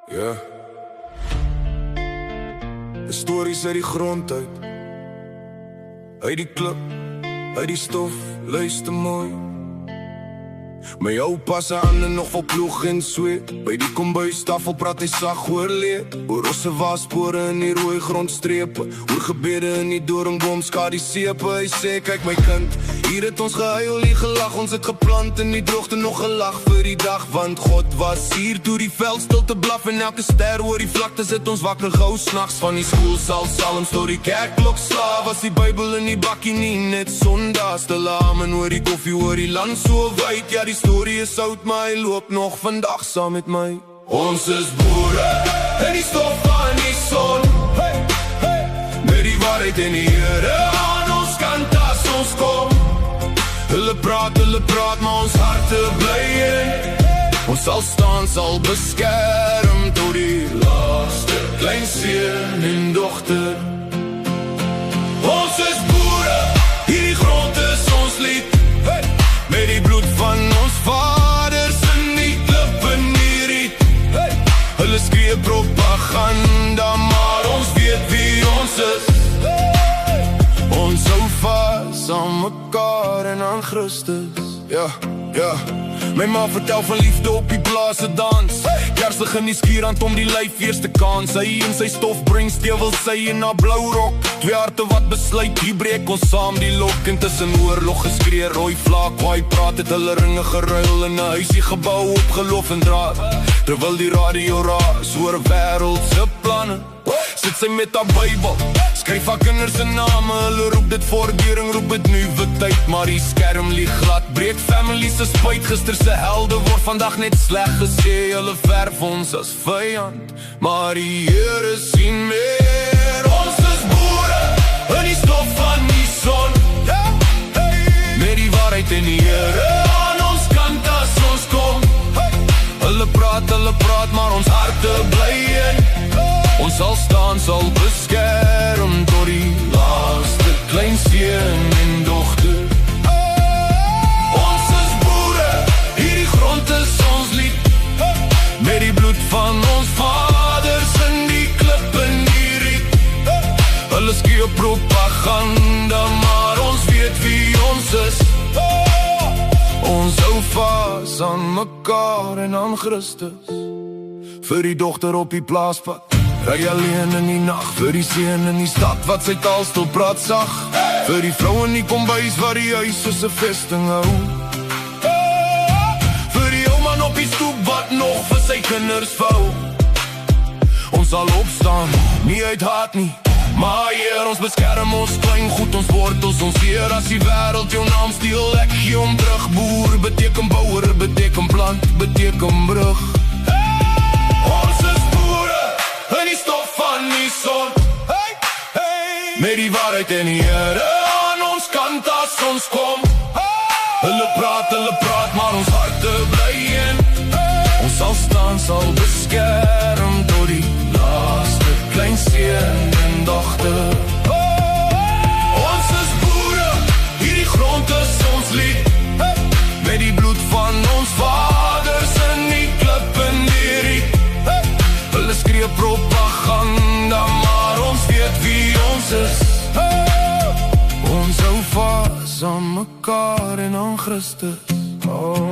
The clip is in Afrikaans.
Ja. De stories uit die grond uit. Uit die klip, uit die stof, luister mooi. My oupa se hande nog vol ploeg en sweet. By die kombuistafel praat hy sag oor leed. Oor rosse waspore in die rooi grondstrepe. Oor gebede in die doringboom skadu die sepe. Hy sê kyk my kind, hier het ons gehuil, hier gelag. Ons het geplant in die droogte nog gelag vir die dag. Want God was hier toe die veld stil te blaf. En elke ster oor die vlakte sit ons wakker gou s'nachts. Van die skool sal salms tot die kerkklok sla. Was die Bybel in die bakkie nie net sondags. Te amen oor die koffie oor die land so wyd. Ja, die storie is oud, maar hy loop nog vandag saam met my. Ons is boere in die stof van die son, hey, hey. Met die waarheid en die Here aan ons kant as ons kom. Hulle praat, maar ons harte bly in. Ons sal staan, sal beskerm tot die laaste klein seun en dogter. Ons is boere, hierdie grond is ons lied, hey. Met die bloed van ons vaders in die klip en die riet, hey. Hulle skree propaganda, maar ons weet wie ons is, hey. Ons hou vas aan mekaar en aan Christus, ja, ja. My ma vertel van liefde op die blaase dans, hey. Kersig in die skierrand om die lyf eerste kans. Hy in sy stof bring stewel, sy in haar blou rok. Twee harte wat besluit, hier breek ons saam die lok. En tussen oorlog geskree, rooi vlak, waar hy praat het hulle ringe geruil. In 'n huisie gebou op geloof en draad. Terwyl die radio raas oor wêreldse planne, sit sy met haar Bybel, skryf haar kinders se name. Hulle roep dit vordering, roep dit nuwe tyd. Maar die skerm lieg glad, breek families se spyt. Gister se helde word vandag net sleg gesê. Hulle verf ons as vyand, maar die Here sien meer. Ons is boere in die stof van die son, ja, hey. Met die waarheid en die Here aan ons kant as ons kom, hey. Hulle praat, maar ons harte bly in. Ons sal staan, sal beskerm tot die laaste klein seun en dogter. Ons is boere, hierdie grond is ons lied, met die bloed van ons vaders in die klip en die riet. Hulle skree propaganda, maar ons weet wie ons is. Ons hou vas aan mekaar en aan Christus. Vir die dogter op die plaaspad, ry alleen in die nacht. Vir die seun in die stad wat sy taal stil praat sag, hey. Vir die vrou in die kombuis wat die huis soos 'n vesting hou, hey. Vir die ou man op die stoep wat nog vir sy kinders vou. Ons sal opstaan, nie uit haat nie, maar Heer, ons beskerm ons klein goed, ons wortels, ons Heer. As die wêreld jou naam steel, ek gee om terug. Boer beteken bouer, beteken plant, beteken brug. Ons is boere in die stof van die son, hey, hey. Met die waarheid en die Here aan ons kant as ons kom, hey. Hulle praat, maar ons harte bly in. Hey. Ons sal staan, sal beskerm tot die laaste klein seun en dogter. Ons is boere, hierdie grond is ons lied, hey. Met die bloed van ons vaders in die klip en die riet. Hulle skree propaganda, maar ons weet wie ons is, hey. Ons hou vas aan mekaar en aan Christus, oh.